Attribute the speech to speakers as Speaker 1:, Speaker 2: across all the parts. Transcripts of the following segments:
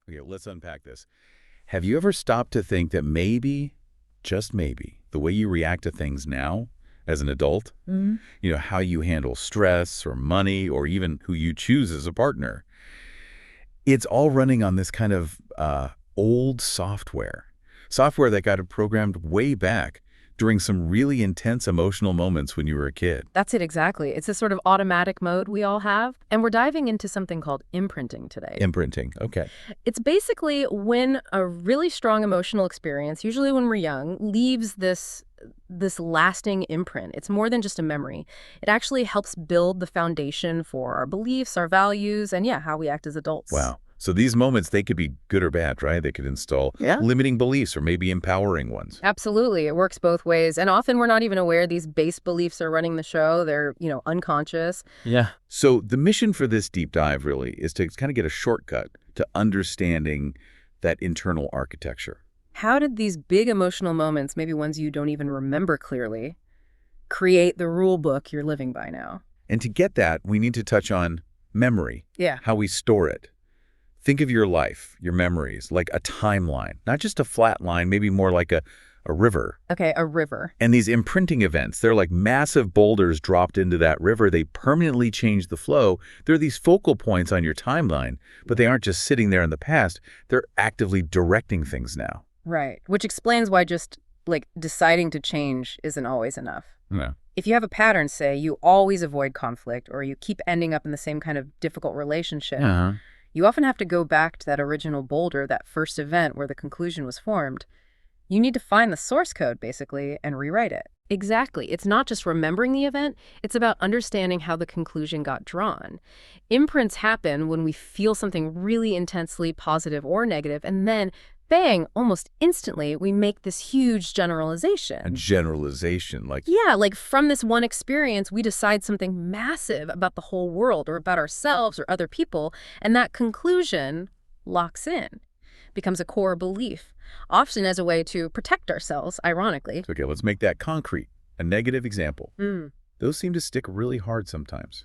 Speaker 1: Okay, let's unpack this. Have you ever stopped to think that maybe, just maybe, the way you react to things now as an adult, how you handle stress or money or even who you choose as a partner, it's all running on this kind of old software that got programmed way back during some really intense emotional moments when you were a kid.
Speaker 2: That's it exactly. It's a sort of automatic mode we all have. And we're diving into something called imprinting today.
Speaker 1: Imprinting, okay.
Speaker 2: It's basically when a really strong emotional experience, usually when we're young, leaves this lasting imprint. It's more than just a memory. It actually helps build the foundation for our beliefs, our values, and how we act as adults.
Speaker 1: Wow. So these moments, they could be good or bad, right? They could install limiting beliefs or maybe empowering ones.
Speaker 2: Absolutely. It works both ways. And often we're not even aware these base beliefs are running the show. They're, unconscious.
Speaker 1: Yeah. So the mission for this deep dive really is to kind of get a shortcut to understanding that internal architecture.
Speaker 2: How did these big emotional moments, maybe ones you don't even remember clearly, create the rule book you're living by now?
Speaker 1: And to get that, we need to touch on memory.
Speaker 2: Yeah.
Speaker 1: How we store it. Think of your life, your memories, like a timeline, not just a flat line, maybe more like a river.
Speaker 2: Okay, a river.
Speaker 1: And these imprinting events, they're like massive boulders dropped into that river. They permanently change the flow. They're these focal points on your timeline, but they aren't just sitting there in the past. They're actively directing things now.
Speaker 2: Right, which explains why just, deciding to change isn't always enough.
Speaker 1: Yeah.
Speaker 2: If you have a pattern, say, you always avoid conflict or you keep ending up in the same kind of difficult relationship, you often have to go back to that original boulder, that first event where the conclusion was formed. You need to find the source code, basically, and rewrite it. Exactly. It's not just remembering the event. It's about understanding how the conclusion got drawn. Imprints happen when we feel something really intensely positive or negative, and then, bang, almost instantly, we make this huge generalization.
Speaker 1: A generalization, like...
Speaker 2: Yeah, like from this one experience, we decide something massive about the whole world or about ourselves or other people, and that conclusion locks in, becomes a core belief, often as a way to protect ourselves, ironically.
Speaker 1: Okay, let's make that concrete. A negative example. Those seem to stick really hard sometimes.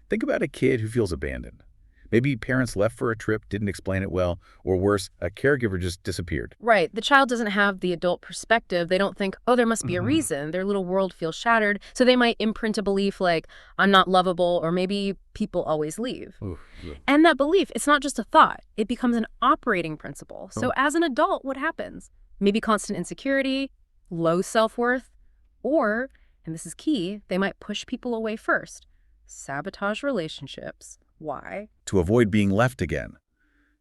Speaker 1: Think about a kid who feels abandoned. Maybe parents left for a trip, didn't explain it well, or worse, a caregiver just disappeared.
Speaker 2: Right. The child doesn't have the adult perspective. They don't think, oh, there must be a reason. Their little world feels shattered. So they might imprint a belief like, I'm not lovable, or maybe people always leave. And that belief, it's not just a thought. It becomes an operating principle. So as an adult, what happens? Maybe constant insecurity, low self-worth, or, and this is key, they might push people away first. Sabotage relationships. Why?
Speaker 1: To avoid being left again.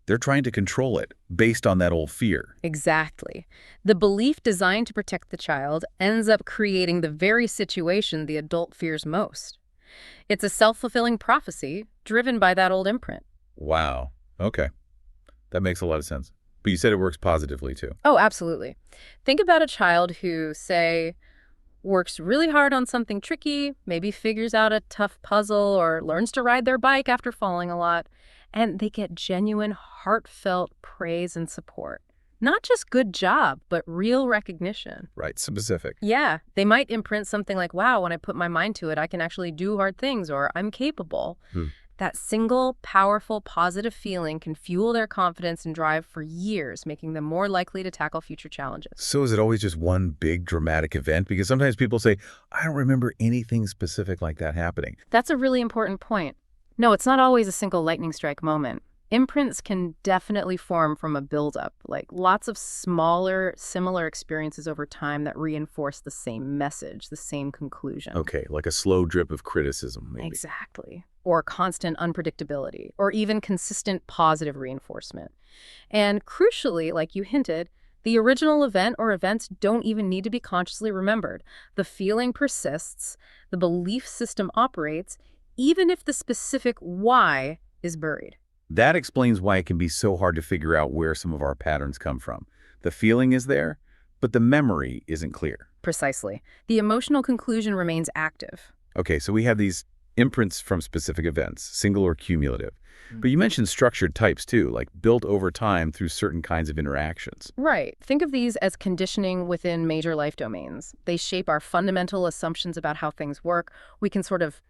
Speaker 1: They're trying to control it based on that old fear.
Speaker 2: Exactly. The belief designed to protect the child ends up creating the very situation the adult fears most. It's a self-fulfilling prophecy driven by that old imprint.
Speaker 1: Wow. Okay. That makes a lot of sense. But you said it works positively, too.
Speaker 2: Oh, absolutely. Think about a child who, say, works really hard on something tricky, maybe figures out a tough puzzle or learns to ride their bike after falling a lot, and they get genuine, heartfelt praise and support. Not just good job, but real recognition.
Speaker 1: Right, specific.
Speaker 2: Yeah, they might imprint something like, wow, when I put my mind to it, I can actually do hard things, or I'm capable. That single, powerful, positive feeling can fuel their confidence and drive for years, making them more likely to tackle future challenges.
Speaker 1: So is it always just one big dramatic event? Because sometimes people say, I don't remember anything specific like that happening.
Speaker 2: That's a really important point. No, it's not always a single lightning strike moment. Imprints can definitely form from a buildup, like lots of smaller, similar experiences over time that reinforce the same message, the same conclusion.
Speaker 1: Okay, like a slow drip of criticism, maybe.
Speaker 2: Exactly. Or constant unpredictability, or even consistent positive reinforcement. And crucially, like you hinted, the original event or events don't even need to be consciously remembered. The feeling persists, the belief system operates, even if the specific why is buried.
Speaker 1: That explains why it can be so hard to figure out where some of our patterns come from. The feeling is there, but the memory isn't clear.
Speaker 2: Precisely. The emotional conclusion remains active.
Speaker 1: Okay, so we have these imprints from specific events, single or cumulative. But you mentioned structured types too, like built over time through certain kinds of interactions.
Speaker 2: Right. Think of these as conditioning within major life domains. They shape our fundamental assumptions about how things work. We can sort of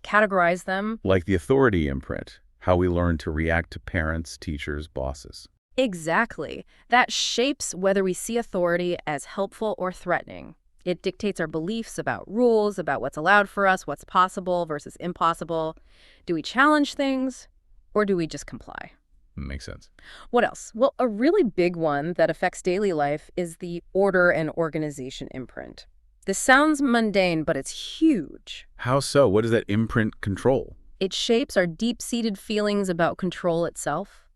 Speaker 2: categorize them.
Speaker 1: Like the authority imprint. how we learn to react to parents, teachers, bosses.
Speaker 2: Exactly. That shapes whether we see authority as helpful or threatening. It dictates our beliefs about rules, about what's allowed for us, what's possible versus impossible. Do we challenge things, or do we just comply?
Speaker 1: Makes sense.
Speaker 2: What else? Well, a really big one that affects daily life is the order and organization imprint. This sounds mundane, but it's huge.
Speaker 1: How so? What does that imprint control?
Speaker 2: It shapes our deep-seated feelings about control itself,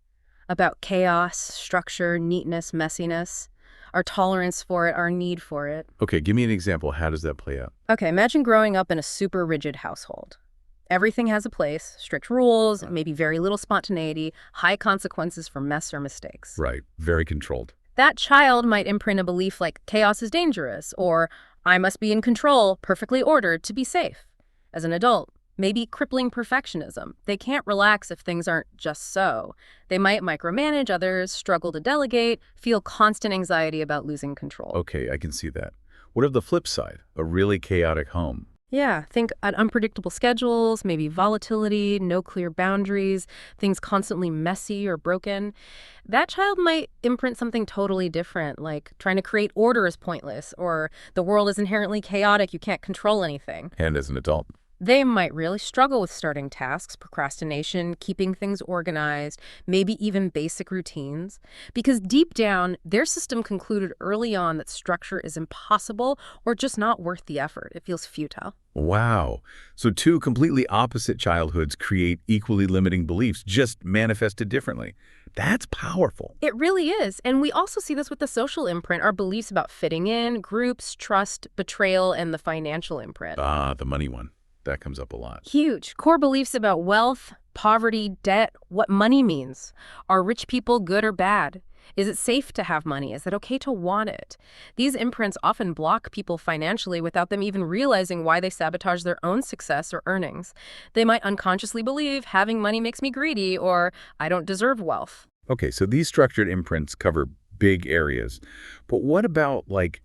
Speaker 2: about chaos, structure, neatness, messiness, our tolerance for it, our need for it.
Speaker 1: Okay, give me an example. How does that play out?
Speaker 2: Okay, imagine growing up in a super rigid household. Everything has a place, strict rules, maybe very little spontaneity, high consequences for mess or mistakes.
Speaker 1: Right, very controlled.
Speaker 2: That child might imprint a belief like chaos is dangerous, or I must be in control, perfectly ordered, to be safe. As an adult, maybe crippling perfectionism. They can't relax if things aren't just so. They might micromanage others, struggle to delegate, feel constant anxiety about losing control.
Speaker 1: Okay, I can see that. What of the flip side? A really chaotic home.
Speaker 2: Yeah, think unpredictable schedules, maybe volatility, no clear boundaries, things constantly messy or broken. That child might imprint something totally different, like trying to create order is pointless, or the world is inherently chaotic, you can't control anything.
Speaker 1: And as an adult.
Speaker 2: They might really struggle with starting tasks, procrastination, keeping things organized, maybe even basic routines, because deep down, their system concluded early on that structure is impossible or just not worth the effort. It feels futile.
Speaker 1: Wow. So two completely opposite childhoods create equally limiting beliefs, just manifested differently. That's powerful.
Speaker 2: It really is. And we also see this with the social imprint, our beliefs about fitting in, groups, trust, betrayal, and the financial imprint.
Speaker 1: The money one. That comes up a lot.
Speaker 2: Huge. Core beliefs about wealth, poverty, debt, what money means. Are rich people good or bad? Is it safe to have money? Is it okay to want it? These imprints often block people financially without them even realizing why they sabotage their own success or earnings. They might unconsciously believe having money makes me greedy, or I don't deserve wealth.
Speaker 1: Okay, so these structured imprints cover big areas. But what about, like,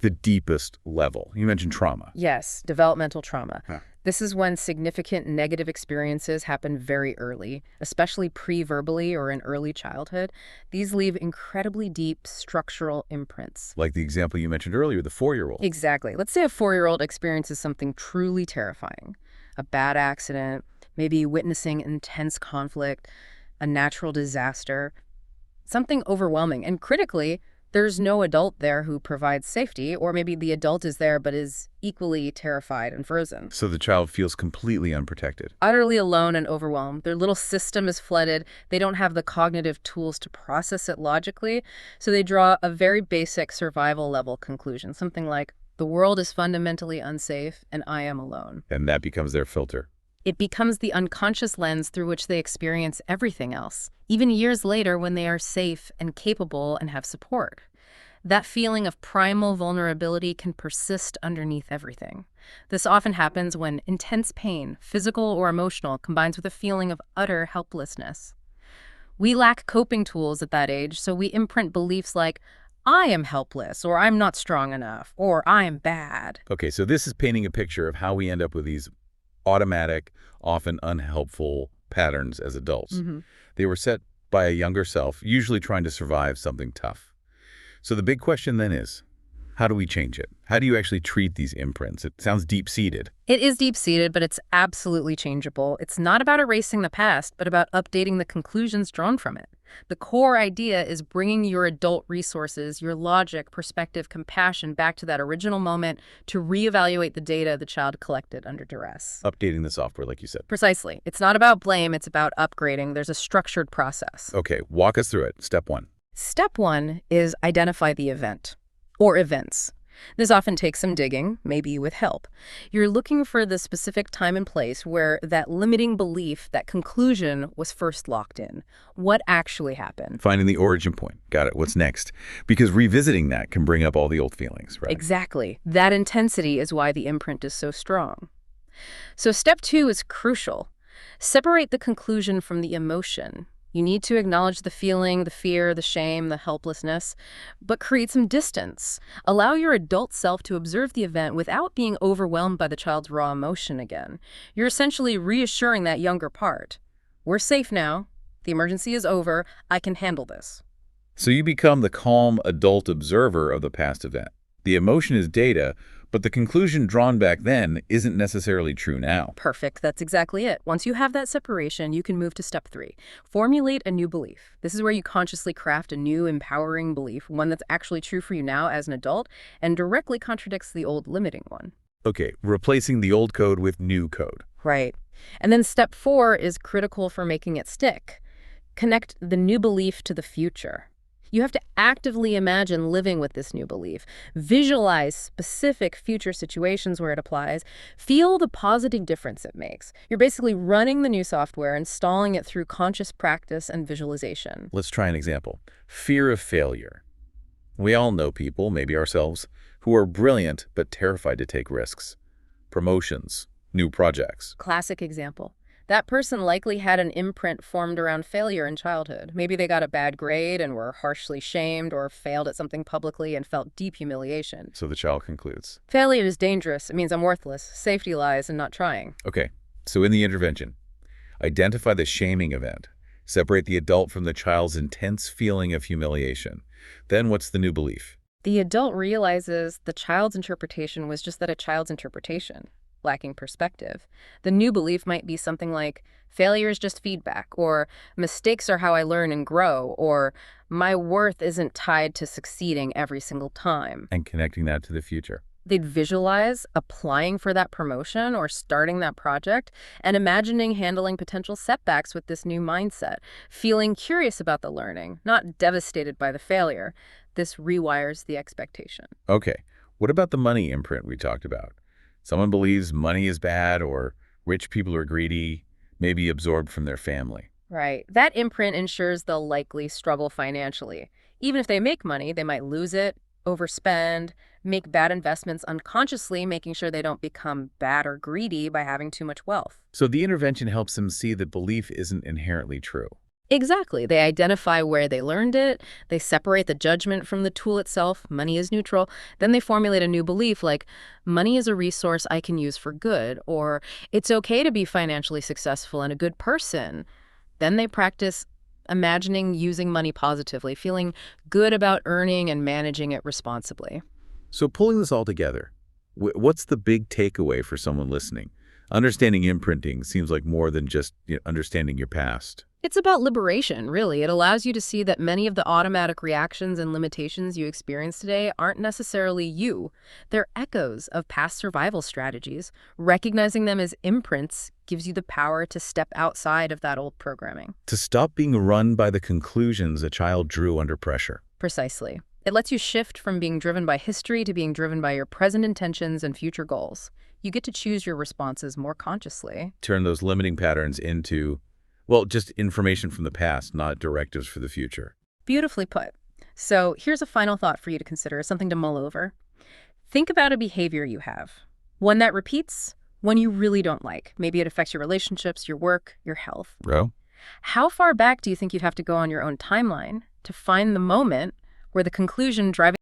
Speaker 1: the deepest level? You mentioned trauma.
Speaker 2: Yes, developmental trauma.
Speaker 1: Huh.
Speaker 2: This is when significant negative experiences happen very early, especially pre-verbally or in early childhood. These leave incredibly deep structural imprints.
Speaker 1: Like the example you mentioned earlier, the 4-year-old.
Speaker 2: Exactly. Let's say a 4-year-old experiences something truly terrifying. A bad accident, maybe witnessing intense conflict, a natural disaster, something overwhelming. And critically, there's no adult there who provides safety, or maybe the adult is there but is equally terrified and frozen.
Speaker 1: So the child feels completely unprotected.
Speaker 2: Utterly alone and overwhelmed. Their little system is flooded. They don't have the cognitive tools to process it logically, so they draw a very basic survival level conclusion, something like, the world is fundamentally unsafe and I am alone.
Speaker 1: And that becomes their filter.
Speaker 2: It becomes the unconscious lens through which they experience everything else, even years later when they are safe and capable and have support. That feeling of primal vulnerability can persist underneath everything. This often happens when intense pain, physical or emotional, combines with a feeling of utter helplessness. We lack coping tools at that age, so we imprint beliefs like, I am helpless, or I'm not strong enough, or I am bad.
Speaker 1: Okay, so this is painting a picture of how we end up with these automatic, often unhelpful patterns as adults. They were set by a younger self, usually trying to survive something tough. So the big question then is, how do we change it? How do you actually treat these imprints? It sounds deep-seated.
Speaker 2: It is deep-seated, but it's absolutely changeable. It's not about erasing the past, but about updating the conclusions drawn from it. The core idea is bringing your adult resources, your logic, perspective, compassion back to that original moment to reevaluate the data the child collected under duress.
Speaker 1: Updating the software, like you said.
Speaker 2: Precisely. It's not about blame, it's about upgrading. There's a structured process.
Speaker 1: Okay, walk us through it. Step 1.
Speaker 2: Step 1 is identify the event or events. This often takes some digging, maybe with help. You're looking for the specific time and place where that limiting belief, that conclusion, was first locked in. What actually happened?
Speaker 1: Finding the origin point. Got it. What's next? Because revisiting that can bring up all the old feelings, right?
Speaker 2: Exactly. That intensity is why the imprint is so strong. So step 2 is crucial. Separate the conclusion from the emotion. You need to acknowledge the feeling, the fear, the shame, the helplessness, but create some distance. Allow your adult self to observe the event without being overwhelmed by the child's raw emotion again. You're essentially reassuring that younger part. We're safe now. The emergency is over. I can handle this.
Speaker 1: So you become the calm adult observer of the past event. The emotion is data, but the conclusion drawn back then isn't necessarily true now.
Speaker 2: Perfect. That's exactly it. Once you have that separation, you can move to step 3. Formulate a new belief. This is where you consciously craft a new, empowering belief, one that's actually true for you now as an adult and directly contradicts the old limiting one.
Speaker 1: Okay, replacing the old code with new code.
Speaker 2: Right. And then step 4 is critical for making it stick. Connect the new belief to the future. You have to actively imagine living with this new belief, visualize specific future situations where it applies, feel the positive difference it makes. You're basically running the new software, installing it through conscious practice and visualization.
Speaker 1: Let's try an example. Fear of failure. We all know people, maybe ourselves, who are brilliant but terrified to take risks. Promotions, new projects.
Speaker 2: Classic example. That person likely had an imprint formed around failure in childhood. Maybe they got a bad grade and were harshly shamed, or failed at something publicly and felt deep humiliation.
Speaker 1: So the child concludes.
Speaker 2: Failure is dangerous. It means I'm worthless. Safety lies in not trying.
Speaker 1: Okay, so in the intervention, identify the shaming event. Separate the adult from the child's intense feeling of humiliation. Then what's the new belief?
Speaker 2: The adult realizes the child's interpretation was just that a child's interpretation, lacking perspective. The new belief might be something like, failure is just feedback, or mistakes are how I learn and grow, or my worth isn't tied to succeeding every single time.
Speaker 1: And connecting that to the future.
Speaker 2: They'd visualize applying for that promotion or starting that project and imagining handling potential setbacks with this new mindset, feeling curious about the learning, not devastated by the failure. This rewires the expectation.
Speaker 1: Okay, what about the money imprint we talked about? Someone believes money is bad or rich people are greedy, maybe absorbed from their family.
Speaker 2: Right. That imprint ensures they'll likely struggle financially. Even if they make money, they might lose it, overspend, make bad investments unconsciously, making sure they don't become bad or greedy by having too much wealth.
Speaker 1: So the intervention helps them see that belief isn't inherently true.
Speaker 2: Exactly. They identify where they learned it, they separate the judgment from the tool itself, money is neutral, then they formulate a new belief like, money is a resource I can use for good, or it's okay to be financially successful and a good person. Then they practice imagining using money positively, feeling good about earning and managing it responsibly.
Speaker 1: So pulling this all together, what's the big takeaway for someone listening? Understanding imprinting seems like more than just understanding your past.
Speaker 2: It's about liberation, really. It allows you to see that many of the automatic reactions and limitations you experience today aren't necessarily you. They're echoes of past survival strategies. Recognizing them as imprints gives you the power to step outside of that old programming.
Speaker 1: To stop being run by the conclusions a child drew under pressure.
Speaker 2: Precisely. It lets you shift from being driven by history to being driven by your present intentions and future goals. You get to choose your responses more consciously.
Speaker 1: Turn those limiting patterns into, well, just information from the past, not directives for the future.
Speaker 2: Beautifully put. So here's a final thought for you to consider, something to mull over. Think about a behavior you have. One that repeats, one you really don't like. Maybe it affects your relationships, your work, your health.
Speaker 1: Bro?
Speaker 2: How far back do you think you'd have to go on your own timeline to find the moment where the conclusion driving